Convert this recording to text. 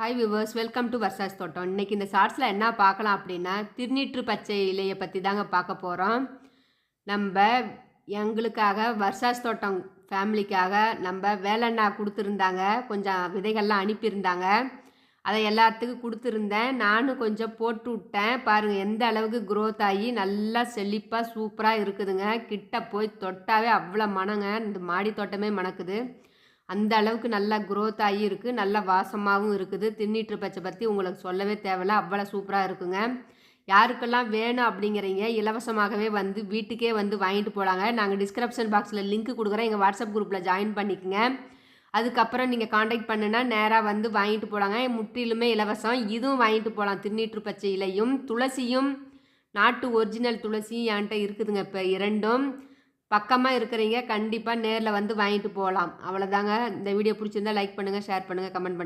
Hi viewers, welcome to வர்சாஸ் தோட்டம். இன்றைக்கி இந்த ஷார்ட்ஸில் என்ன பார்க்கலாம் அப்படின்னா, திருநீற்று பச்சை இலையை பற்றி தாங்க பார்க்க போகிறோம். நம்ம எங்களுக்காக வர்சாஸ் தோட்டம் ஃபேமிலிக்காக நம்ம வேலைண்ணா கொடுத்துருந்தாங்க. கொஞ்சம் விதைகள்லாம் அனுப்பியிருந்தாங்க. அதை எல்லாத்துக்கும் கொடுத்துருந்தேன். நானும் கொஞ்சம் போட்டு விட்டேன். பாருங்கள் எந்த அளவுக்கு க்ரோத் ஆகி நல்லா செழிப்பாக சூப்பராக இருக்குதுங்க. கிட்ட போய் தொட்டாவே அவ்வளோ மணங்க. இந்த மாடி தோட்டமே மணக்குது. அந்த அளவுக்கு நல்லா க்ரோத் ஆகி இருக்குது. நல்லா வாசமாகவும் இருக்குது. திருநீற்று பச்சை பற்றி உங்களுக்கு சொல்லவே தேவையில்ல, அவ்வளோ சூப்பராக இருக்குங்க. யாருக்கெல்லாம் வேணும் அப்படிங்கிறீங்க இலவசமாகவே வந்து வீட்டுக்கே வந்து வாங்கிட்டு போகலாங்க. நாங்கள் டிஸ்கிரிப்ஷன் பாக்ஸில் லிங்க் கொடுக்குறேன். எங்கள் வாட்ஸ்அப் குரூப்பில் ஜாயின் பண்ணிக்கோங்க. அதுக்கப்புறம் நீங்கள் காண்டாக்ட் பண்ணுன்னா நேராக வந்து வாங்கிட்டு போகலாங்க. முற்றிலுமே இலவசம். இதுவும் வாங்கிட்டு போகலாம். திருநீற்று பச்சை இலையும் துளசியும், நாட்டு ஒரிஜினல் துளசியும் என்கிட்ட இருக்குதுங்க. இப்போ இரண்டும் பக்கமாக இருக்கிறீங்க கண்டிப்பாக நேரில் வந்து வாங்கிட்டு போகலாம். அவ்வளோதாங்க. இந்த வீடியோ பிடிச்சிருந்தா லைக் பண்ணுங்கள், ஷேர் பண்ணுங்கள், கமெண்ட் பண்ணுங்கள்.